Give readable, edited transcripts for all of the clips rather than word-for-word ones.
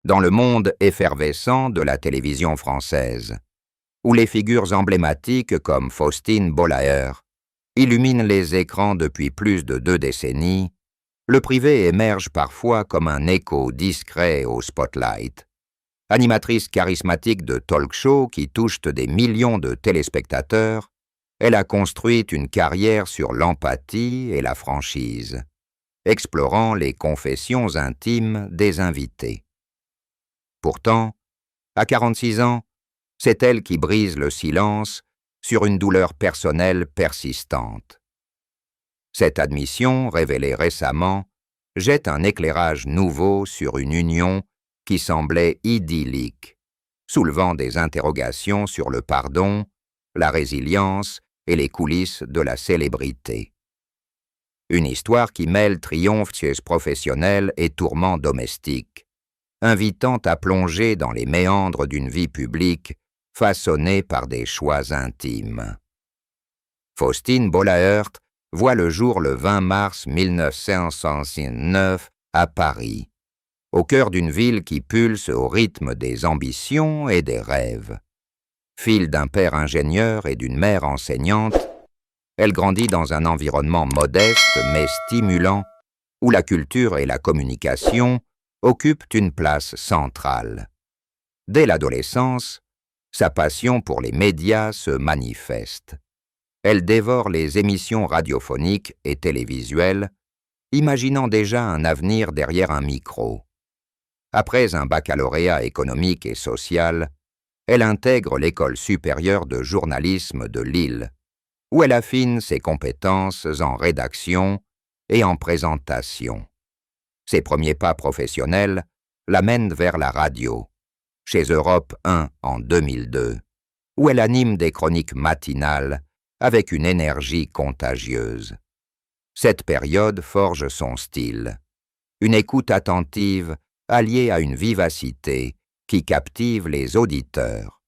dans le monde effervescent de la télévision française, où les figures emblématiques comme Faustine Bollaert illuminent les écrans depuis plus de 2 décennies, le privé émerge parfois comme un écho discret au spotlight. Animatrice charismatique de talk-show qui touche des millions de téléspectateurs, elle a construit une carrière sur l'empathie et la franchise, explorant les confessions intimes des invités. Pourtant, à 46 ans, c'est elle qui brise le silence sur une douleur personnelle persistante. Cette admission, révélée récemment, jette un éclairage nouveau sur une union qui semblait idyllique, soulevant des interrogations sur le pardon, la résilience et les coulisses de la célébrité. Une histoire qui mêle triomphes professionnels et tourments domestiques, invitant à plonger dans les méandres d'une vie publique façonnée par des choix intimes. Faustine Bollaert voit le jour le 20 mars 1969 à Paris, au cœur d'une ville qui pulse au rythme des ambitions et des rêves. Fille d'un père ingénieur et d'une mère enseignante, elle grandit dans un environnement modeste mais stimulant, où la culture et la communication occupent une place centrale. Dès l'adolescence, sa passion pour les médias se manifeste. Elle dévore les émissions radiophoniques et télévisuelles, imaginant déjà un avenir derrière un micro. Après un baccalauréat économique et social, elle intègre l'École supérieure de journalisme de Lille, où elle affine ses compétences en rédaction et en présentation. Ses premiers pas professionnels l'amènent vers la radio, chez Europe 1 en 2002, où elle anime des chroniques matinales avec une énergie contagieuse. Cette période forge son style, une écoute attentive alliée à une vivacité qui captive les auditeurs.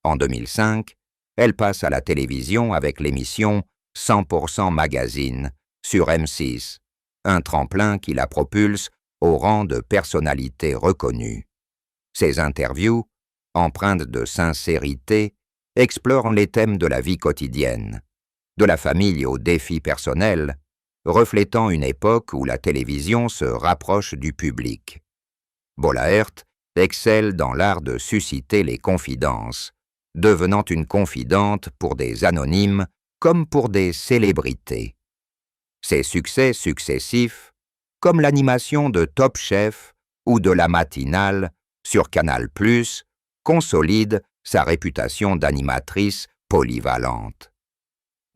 En 2005, elle passe à la télévision avec l'émission 100% Magazine sur M6, un tremplin qui la propulse au rang de personnalité reconnue. Ses interviews, empreintes de sincérité, explorent les thèmes de la vie quotidienne, de la famille aux défis personnels, reflétant une époque où la télévision se rapproche du public. Bollaert excelle dans l'art de susciter les confidences, devenant une confidente pour des anonymes comme pour des célébrités. Ses succès successifs, comme l'animation de Top Chef ou de la matinale sur Canal+, consolident sa réputation d'animatrice polyvalente.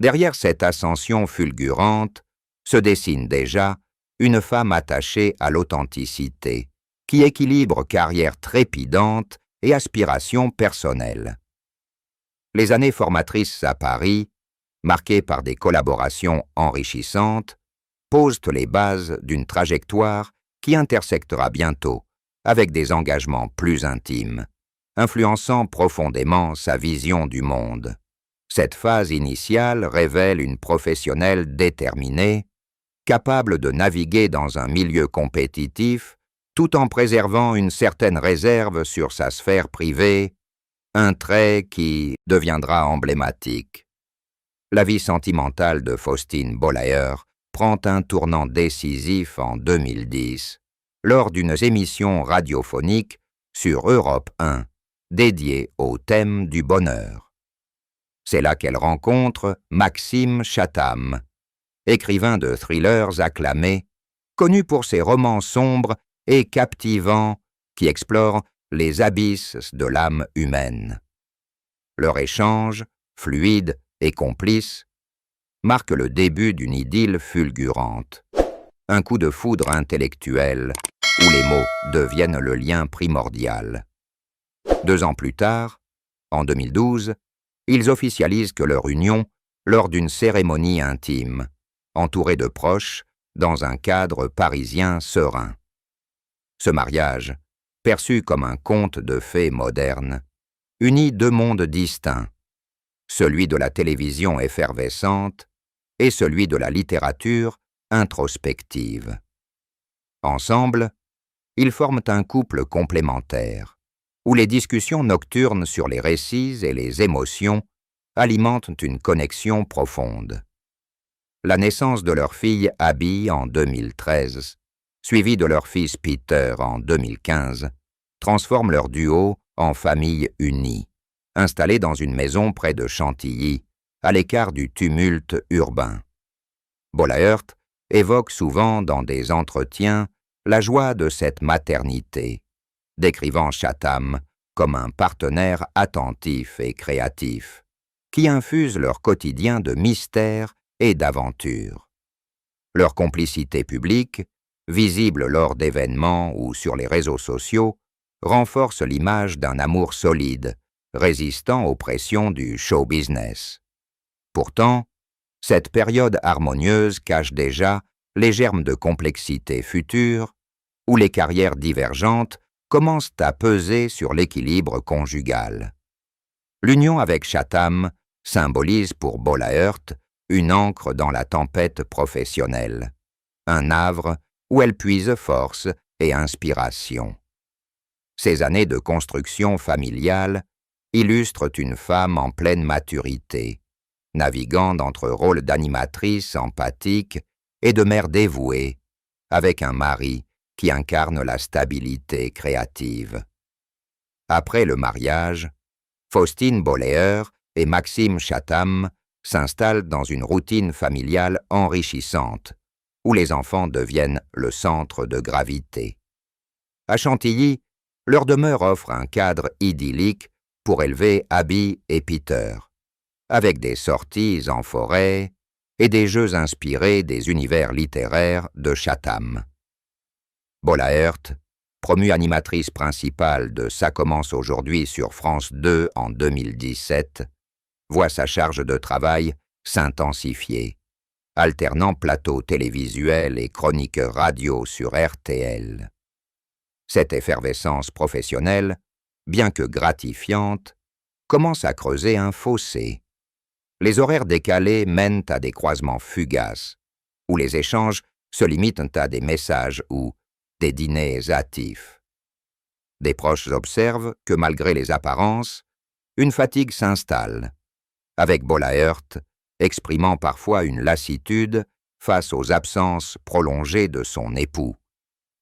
Derrière cette ascension fulgurante se dessine déjà une femme attachée à l'authenticité, qui équilibre carrière trépidante et aspiration personnelle. Les années formatrices à Paris, marquées par des collaborations enrichissantes, posent les bases d'une trajectoire qui intersectera bientôt avec des engagements plus intimes, influençant profondément sa vision du monde. Cette phase initiale révèle une professionnelle déterminée, capable de naviguer dans un milieu compétitif tout en préservant une certaine réserve sur sa sphère privée, un trait qui deviendra emblématique. La vie sentimentale de Faustine Bollaert prend un tournant décisif en 2010, lors d'une émission radiophonique sur Europe 1, dédiée au thème du bonheur. C'est là qu'elle rencontre Maxime Chatham, écrivain de thrillers acclamé, connu pour ses romans sombres et captivants qui explorent les abysses de l'âme humaine. Leur échange, fluide et complice, marque le début d'une idylle fulgurante, un coup de foudre intellectuel où les mots deviennent le lien primordial. 2 ans plus tard, en 2012, ils officialisent que leur union lors d'une cérémonie intime, entourée de proches, dans un cadre parisien serein. Ce mariage, perçu comme un conte de fées moderne, unit 2 mondes distincts, celui de la télévision effervescente et celui de la littérature introspective. Ensemble, ils forment un couple complémentaire, où les discussions nocturnes sur les récits et les émotions alimentent une connexion profonde. La naissance de leur fille Abby en 2013, suivie de leur fils Peter en 2015, transforme leur duo en famille unie, installée dans une maison près de Chantilly, à l'écart du tumulte urbain. Bollaert évoque souvent dans des entretiens la joie de cette maternité, décrivant Chatham comme un partenaire attentif et créatif, qui infuse leur quotidien de mystère et d'aventure. Leur complicité publique, visible lors d'événements ou sur les réseaux sociaux, renforce l'image d'un amour solide, résistant aux pressions du show business. Pourtant, cette période harmonieuse cache déjà les germes de complexité future, où les carrières divergentes commencent à peser sur l'équilibre conjugal. L'union avec Chatham symbolise pour Bollaert une ancre dans la tempête professionnelle, un havre où elle puise force et inspiration. Ces années de construction familiale illustrent une femme en pleine maturité, naviguant entre rôles d'animatrice empathique et de mère dévouée, avec un mari qui incarne la stabilité créative. Après le mariage, Faustine Bollaert et Maxime Chatham s'installent dans une routine familiale enrichissante, où les enfants deviennent le centre de gravité. À Chantilly, leur demeure offre un cadre idyllique pour élever Abby et Peter, avec des sorties en forêt et des jeux inspirés des univers littéraires de Chatham. Bollaert, promue animatrice principale de Ça commence aujourd'hui sur France 2 en 2017, voit sa charge de travail s'intensifier, alternant plateaux télévisuels et chroniques radio sur RTL. Cette effervescence professionnelle, bien que gratifiante, commence à creuser un fossé. Les horaires décalés mènent à des croisements fugaces, où les échanges se limitent à des messages ou des dîners hâtifs. Des proches observent que malgré les apparences, une fatigue s'installe, avec Bollaert exprimant parfois une lassitude face aux absences prolongées de son époux.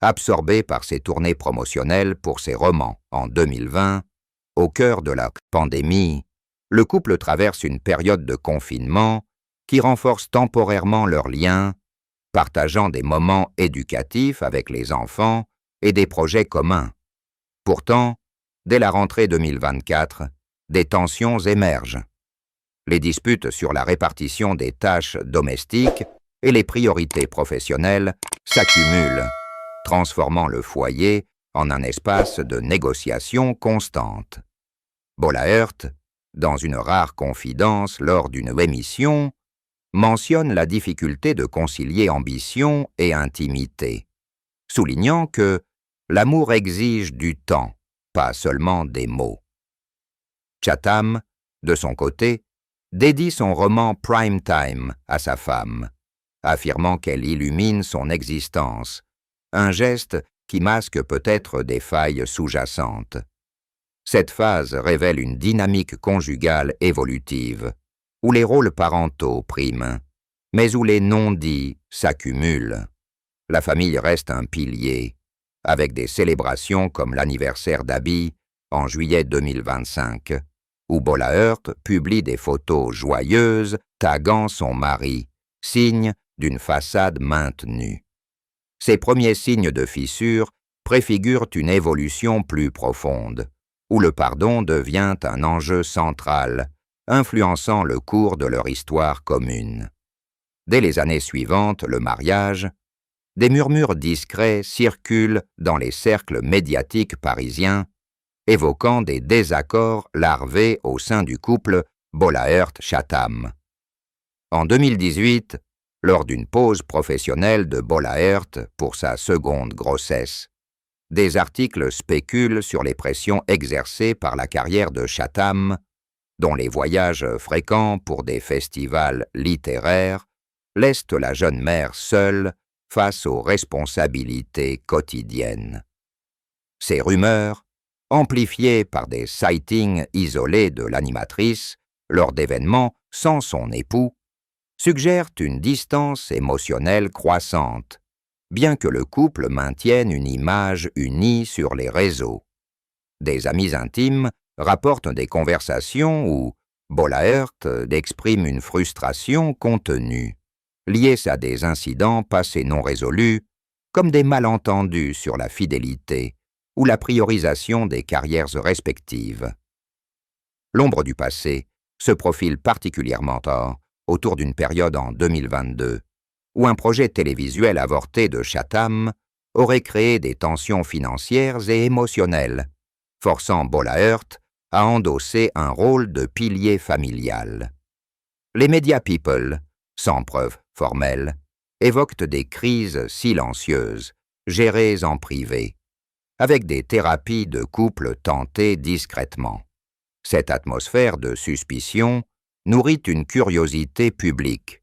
Absorbé par ses tournées promotionnelles pour ses romans en 2020, au cœur de la pandémie, le couple traverse une période de confinement qui renforce temporairement leurs liens, partageant des moments éducatifs avec les enfants et des projets communs. Pourtant, dès la rentrée 2024, des tensions émergent. Les disputes sur la répartition des tâches domestiques et les priorités professionnelles s'accumulent, transformant le foyer en un espace de négociation constante. Bollaert, dans une rare confidence lors d'une émission, mentionne la difficulté de concilier ambition et intimité, soulignant que l'amour exige du temps, pas seulement des mots. Chatham, de son côté, dédie son roman Prime Time à sa femme, affirmant qu'elle illumine son existence, un geste qui masque peut-être des failles sous-jacentes. Cette phase révèle une dynamique conjugale évolutive, où les rôles parentaux priment, mais où les non-dits s'accumulent. La famille reste un pilier, avec des célébrations comme l'anniversaire d'Abby en juillet 2025, où Bollaert publie des photos joyeuses taguant son mari, signe d'une façade maintenue. Ces premiers signes de fissure préfigurent une évolution plus profonde, où le pardon devient un enjeu central, influençant le cours de leur histoire commune. Dès les années suivantes, le mariage, des murmures discrets circulent dans les cercles médiatiques parisiens, évoquant des désaccords larvés au sein du couple Bollaert-Chatham. En 2018, lors d'une pause professionnelle de Bollaert pour sa seconde grossesse, des articles spéculent sur les pressions exercées par la carrière de Chatham, dont les voyages fréquents pour des festivals littéraires laissent la jeune mère seule face aux responsabilités quotidiennes. Ces rumeurs, amplifiées par des sightings isolés de l'animatrice lors d'événements sans son époux, suggèrent une distance émotionnelle croissante, bien que le couple maintienne une image unie sur les réseaux. Des amis intimes rapportent des conversations où Bollaert exprime une frustration contenue, liée à des incidents passés non résolus, comme des malentendus sur la fidélité ou la priorisation des carrières respectives. L'ombre du passé se profile particulièrement autour d'une période en 2022, où un projet télévisuel avorté de Chatham aurait créé des tensions financières et émotionnelles, forçant Bollaert à endosser un rôle de pilier familial. Les médias people, sans preuve formelle, évoquent des crises silencieuses, gérées en privé, avec des thérapies de couple tentées discrètement. Cette atmosphère de suspicion nourrit une curiosité publique,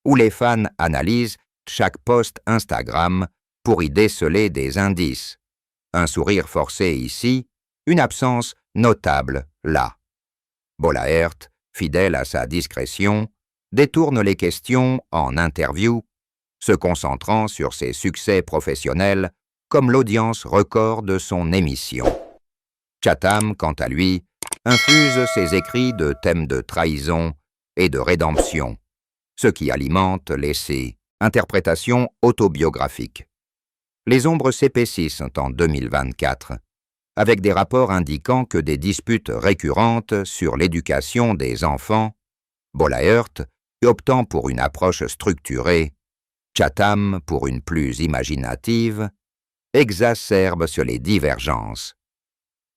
où les fans analysent chaque post Instagram pour y déceler des indices. Un sourire forcé ici, une absence notable là. Bollaert, fidèle à sa discrétion, détourne les questions en interview, se concentrant sur ses succès professionnels comme l'audience record de son émission. Chatham, quant à lui, infuse ses écrits de thèmes de trahison et de rédemption, ce qui alimente l'essai interprétation autobiographique. Les ombres s'épaississent en 2024, avec des rapports indiquant que des disputes récurrentes sur l'éducation des enfants, Bollaert optant pour une approche structurée, Chatham pour une plus imaginative, exacerbent sur les divergences.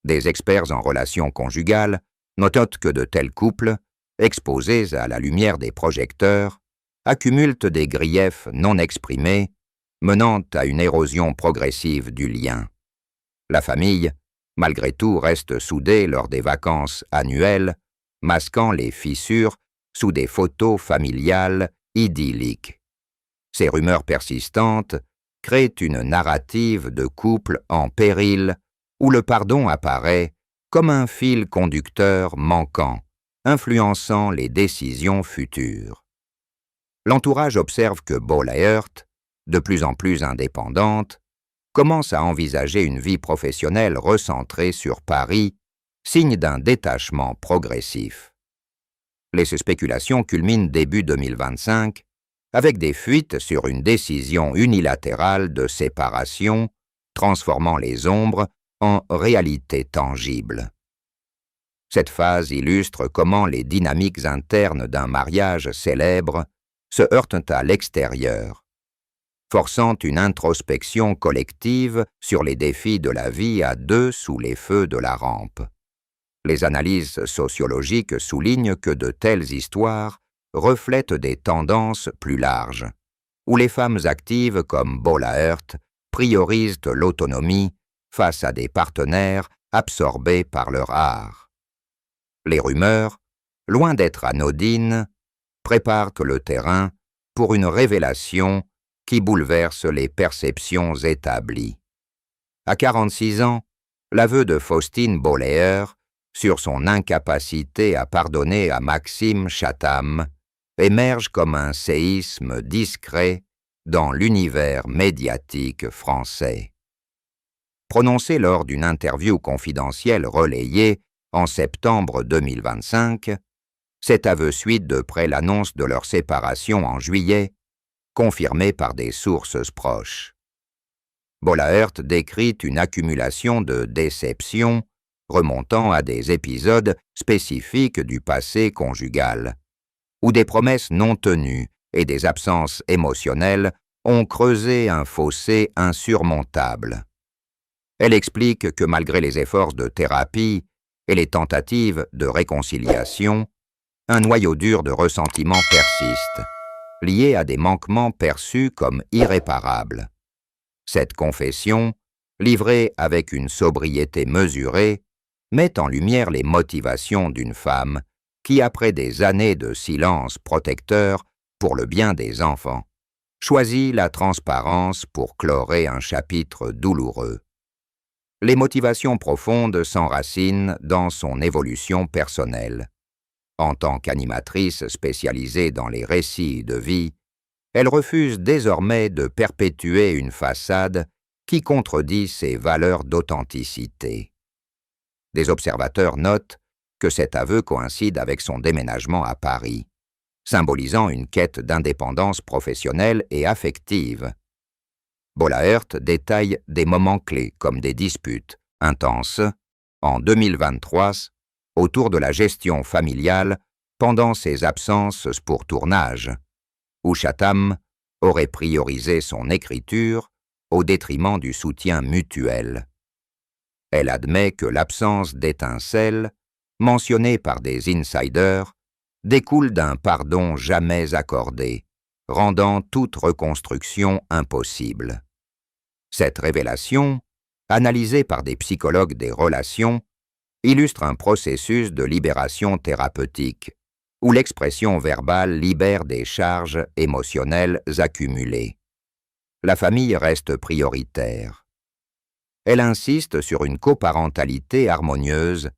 Des experts en relations conjugales notent que de tels couples, exposés à la lumière des projecteurs, accumulent des griefs non exprimés, menant à une érosion progressive du lien. La famille, malgré tout, reste soudée lors des vacances annuelles, masquant les fissures sous des photos familiales idylliques. Ces rumeurs persistantes créent une narrative de couple en péril où le pardon apparaît comme un fil conducteur manquant, influençant les décisions futures. L'entourage observe que Bollaert, de plus en plus indépendante, commence à envisager une vie professionnelle recentrée sur Paris, signe d'un détachement progressif. Les spéculations culminent début 2025 avec des fuites sur une décision unilatérale de séparation, transformant les ombres en réalité tangible. Cette phase illustre comment les dynamiques internes d'un mariage célèbre se heurtent à l'extérieur, forçant une introspection collective sur les défis de la vie à deux sous les feux de la rampe. Les analyses sociologiques soulignent que de telles histoires reflètent des tendances plus larges, où les femmes actives comme Bollaert priorisent l'autonomie face à des partenaires absorbés par leur art. Les rumeurs, loin d'être anodines, préparent le terrain pour une révélation qui bouleverse les perceptions établies. À 46 ans, l'aveu de Faustine Bollaert sur son incapacité à pardonner à Maxime Chatham émerge comme un séisme discret dans l'univers médiatique français. Prononcé lors d'une interview confidentielle relayée en septembre 2025, cet aveu suit de près l'annonce de leur séparation en juillet, confirmée par des sources proches. Bollaert décrit une accumulation de déceptions remontant à des épisodes spécifiques du passé conjugal, où des promesses non tenues et des absences émotionnelles ont creusé un fossé insurmontable. Elle explique que malgré les efforts de thérapie et les tentatives de réconciliation, un noyau dur de ressentiment persiste, lié à des manquements perçus comme irréparables. Cette confession, livrée avec une sobriété mesurée, met en lumière les motivations d'une femme qui, après des années de silence protecteur pour le bien des enfants, choisit la transparence pour clorer un chapitre douloureux. les motivations profondes s'enracinent dans son évolution personnelle. En tant qu'animatrice spécialisée dans les récits de vie, elle refuse désormais de perpétuer une façade qui contredit ses valeurs d'authenticité. Des observateurs notent que cet aveu coïncide avec son déménagement à Paris, symbolisant une quête d'indépendance professionnelle et affective. Bollaert détaille des moments clés comme des disputes intenses, en 2023, autour de la gestion familiale pendant ses absences pour tournage, où Chatham aurait priorisé son écriture au détriment du soutien mutuel. Elle admet que l'absence d'étincelles, mentionnée par des insiders, découle d'un pardon jamais accordé, rendant toute reconstruction impossible. Cette révélation, analysée par des psychologues des relations, illustre un processus de libération thérapeutique, où l'expression verbale libère des charges émotionnelles accumulées. La famille reste prioritaire. Elle insiste sur une coparentalité harmonieuse,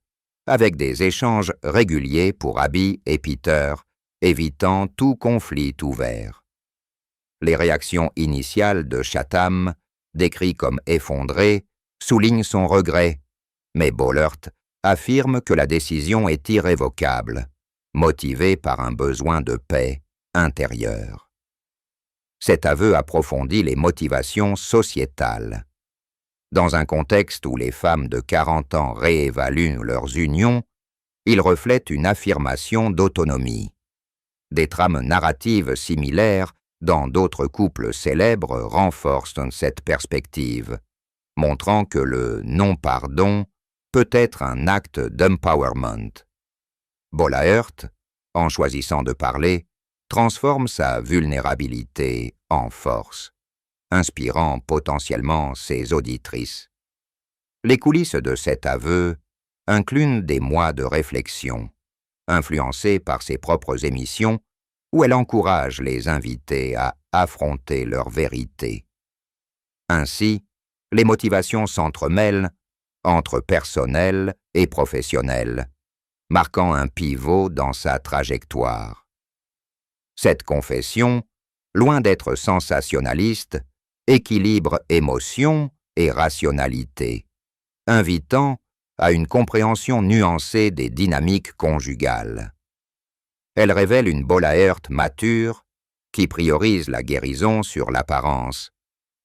avec des échanges réguliers pour Abby et Peter, évitant tout conflit ouvert. Les réactions initiales de Chatham, décrit comme effondrées, soulignent son regret, mais Bollaert affirme que la décision est irrévocable, motivée par un besoin de paix intérieure. Cet aveu approfondit les motivations sociétales. Dans un contexte où les femmes de 40 ans réévaluent leurs unions, il reflète une affirmation d'autonomie. Des trames narratives similaires dans d'autres couples célèbres renforcent cette perspective, montrant que le non-pardon peut être un acte d'empowerment. Bollaert, en choisissant de parler, transforme sa vulnérabilité en force, inspirant potentiellement ses auditrices. Les coulisses de cet aveu incluent des mois de réflexion, influencés par ses propres émissions, où elle encourage les invités à affronter leur vérité. Ainsi, les motivations s'entremêlent entre personnel et professionnel, marquant un pivot dans sa trajectoire. Cette confession, loin d'être sensationnaliste, équilibre émotion et rationalité, invitant à une compréhension nuancée des dynamiques conjugales. Elle révèle une Bollaert mature qui priorise la guérison sur l'apparence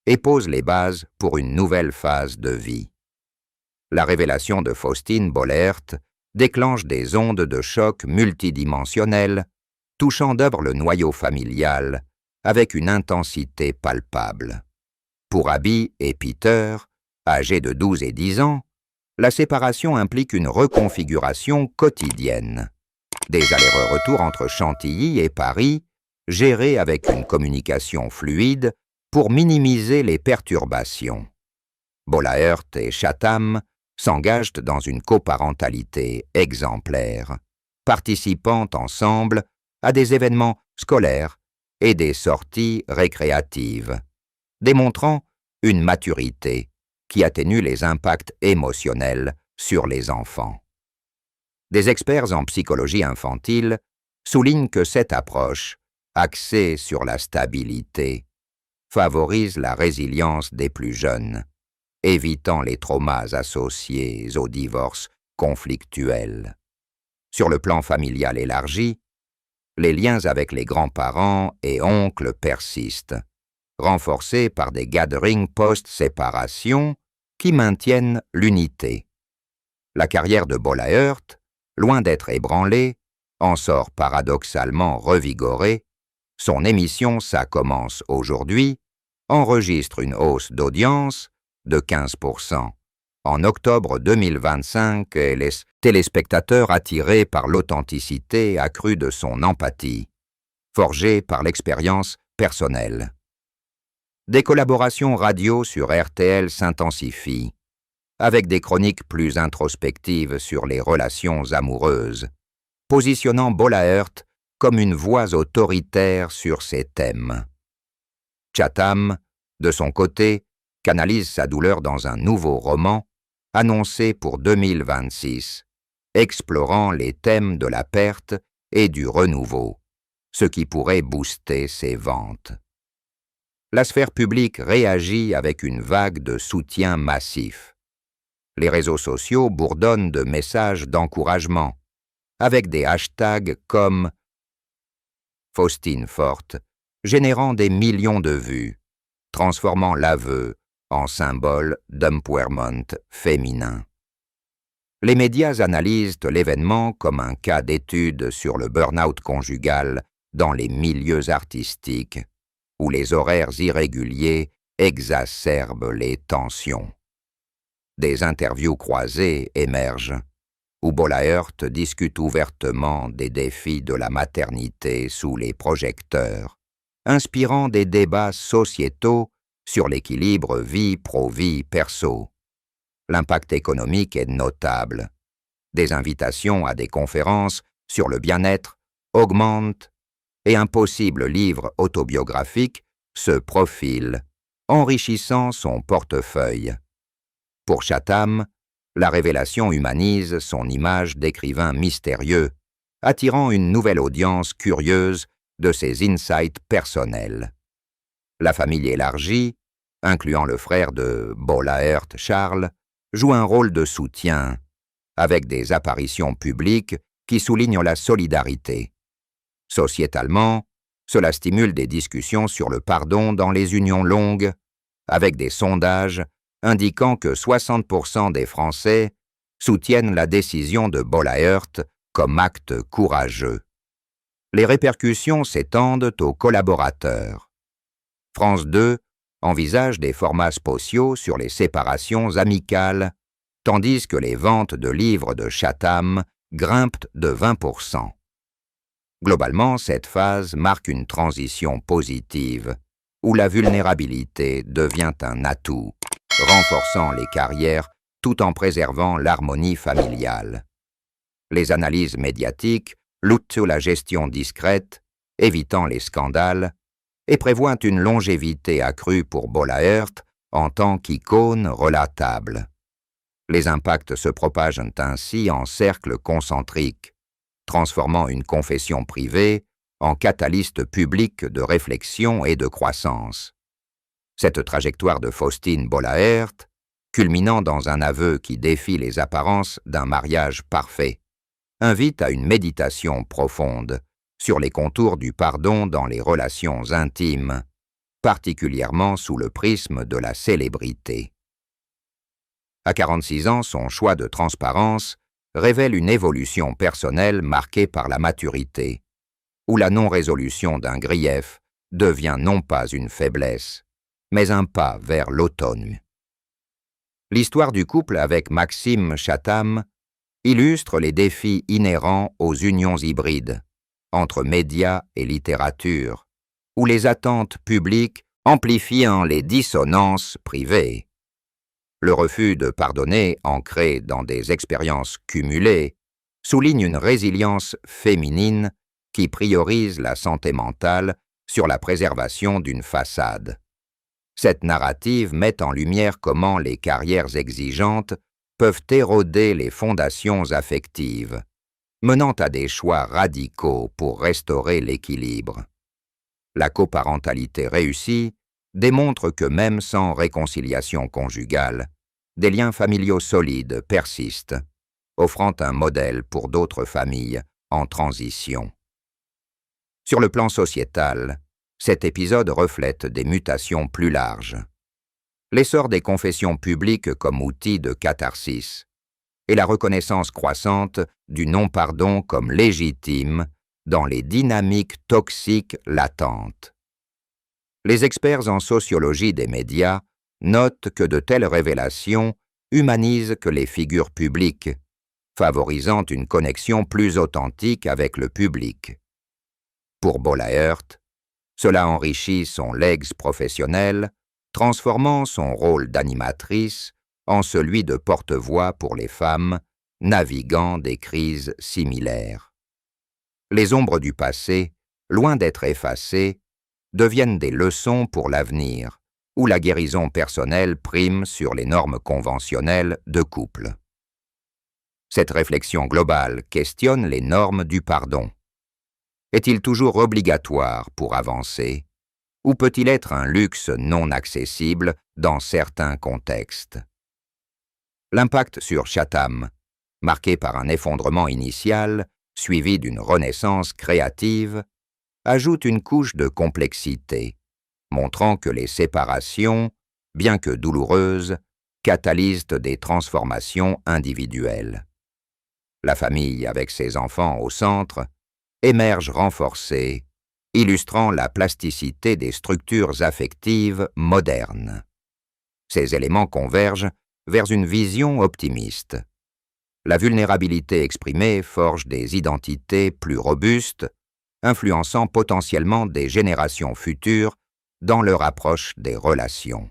et pose les bases pour une nouvelle phase de vie. La révélation de Faustine Bollaert déclenche des ondes de choc multidimensionnelles, touchant d'abord le noyau familial avec une intensité palpable. Pour Abby et Peter, âgés de 12 et 10 ans, la séparation implique une reconfiguration quotidienne. Des allers-retours entre Chantilly et Paris, gérés avec une communication fluide pour minimiser les perturbations. Bollaert et Chatham s'engagent dans une coparentalité exemplaire, participant ensemble à des événements scolaires et des sorties récréatives, démontrant une maturité qui atténue les impacts émotionnels sur les enfants. Des experts en psychologie infantile soulignent que cette approche, axée sur la stabilité, favorise la résilience des plus jeunes, évitant les traumas associés au divorce conflictuel. Sur le plan familial élargi, les liens avec les grands-parents et oncles persistent, renforcés par des gatherings post-séparation qui maintiennent l'unité. La carrière de Bollaert, loin d'être ébranlée, en sort paradoxalement revigorée. Son émission Ça commence aujourd'hui enregistre une hausse d'audience de 15%. En octobre 2025, et les téléspectateurs attirés par l'authenticité accrue de son empathie, forgée par l'expérience personnelle. Des collaborations radio sur RTL s'intensifient, avec des chroniques plus introspectives sur les relations amoureuses, positionnant Bollaert comme une voix autoritaire sur ces thèmes. Chatham, de son côté, canalise sa douleur dans un nouveau roman, annoncé pour 2026, explorant les thèmes de la perte et du renouveau, ce qui pourrait booster ses ventes. La sphère publique réagit avec une vague de soutien massif. Les réseaux sociaux bourdonnent de messages d'encouragement, avec des hashtags comme Faustine forte, générant des millions de vues, transformant l'aveu en symbole d'empowerment féminin. Les médias analysent l'événement comme un cas d'étude sur le burn-out conjugal dans les milieux artistiques, où les horaires irréguliers exacerbent les tensions. Des interviews croisées émergent, où Bollaert discute ouvertement des défis de la maternité sous les projecteurs, inspirant des débats sociétaux sur l'équilibre vie pro-vie perso. L'impact économique est notable. Des invitations à des conférences sur le bien-être augmentent et un possible livre autobiographique se profile, enrichissant son portefeuille. Pour Chatham, la révélation humanise son image d'écrivain mystérieux, attirant une nouvelle audience curieuse de ses insights personnels. La famille élargie, incluant le frère de Bollaert Charles, joue un rôle de soutien, avec des apparitions publiques qui soulignent la solidarité. Sociétalement, cela stimule des discussions sur le pardon dans les unions longues, avec des sondages indiquant que 60% des Français soutiennent la décision de Bollaert comme acte courageux. Les répercussions s'étendent aux collaborateurs. France 2 envisage des formats spéciaux sur les séparations amicales, tandis que les ventes de livres de Chatham grimpent de 20%. Globalement, cette phase marque une transition positive, où la vulnérabilité devient un atout, renforçant les carrières tout en préservant l'harmonie familiale. Les analyses médiatiques luttent sur la gestion discrète, évitant les scandales, et prévoient une longévité accrue pour Bollaert en tant qu'icône relatable. Les impacts se propagent ainsi en cercles concentriques, transformant une confession privée en catalyste public de réflexion et de croissance. Cette trajectoire de Faustine Bollaert, culminant dans un aveu qui défie les apparences d'un mariage parfait, invite à une méditation profonde sur les contours du pardon dans les relations intimes, particulièrement sous le prisme de la célébrité. À 46 ans, son choix de transparence révèle une évolution personnelle marquée par la maturité, où la non-résolution d'un grief devient non pas une faiblesse, mais un pas vers l'autonomie. L'histoire du couple avec Maxime Chatham illustre les défis inhérents aux unions hybrides, entre médias et littérature, où les attentes publiques amplifient les dissonances privées. Le refus de pardonner, ancré dans des expériences cumulées, souligne une résilience féminine qui priorise la santé mentale sur la préservation d'une façade. Cette narrative met en lumière comment les carrières exigeantes peuvent éroder les fondations affectives, menant à des choix radicaux pour restaurer l'équilibre. La coparentalité réussie démontre que même sans réconciliation conjugale, des liens familiaux solides persistent, offrant un modèle pour d'autres familles en transition. Sur le plan sociétal, cet épisode reflète des mutations plus larges. L'essor des confessions publiques comme outil de catharsis et la reconnaissance croissante du non-pardon comme légitime dans les dynamiques toxiques latentes. Les experts en sociologie des médias notent que de telles révélations humanisent que les figures publiques, favorisant une connexion plus authentique avec le public. Pour Bollaert, cela enrichit son legs professionnel, transformant son rôle d'animatrice en celui de porte-voix pour les femmes naviguant des crises similaires. Les ombres du passé, loin d'être effacées, deviennent des leçons pour l'avenir, où la guérison personnelle prime sur les normes conventionnelles de couple. Cette réflexion globale questionne les normes du pardon. Est-il toujours obligatoire pour avancer, ou peut-il être un luxe non accessible dans certains contextes? L'impact sur Chatham, marqué par un effondrement initial, suivi d'une renaissance créative, ajoute une couche de complexité, montrant que les séparations, bien que douloureuses, catalysent des transformations individuelles. La famille, avec ses enfants au centre, émerge renforcée, illustrant la plasticité des structures affectives modernes. Ces éléments convergent vers une vision optimiste. La vulnérabilité exprimée forge des identités plus robustes, influençant potentiellement des générations futures dans leur approche des relations.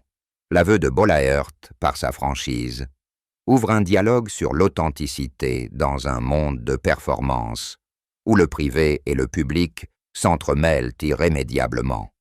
L'aveu de Bollaert, par sa franchise, ouvre un dialogue sur l'authenticité dans un monde de performance, où le privé et le public s'entremêlent irrémédiablement.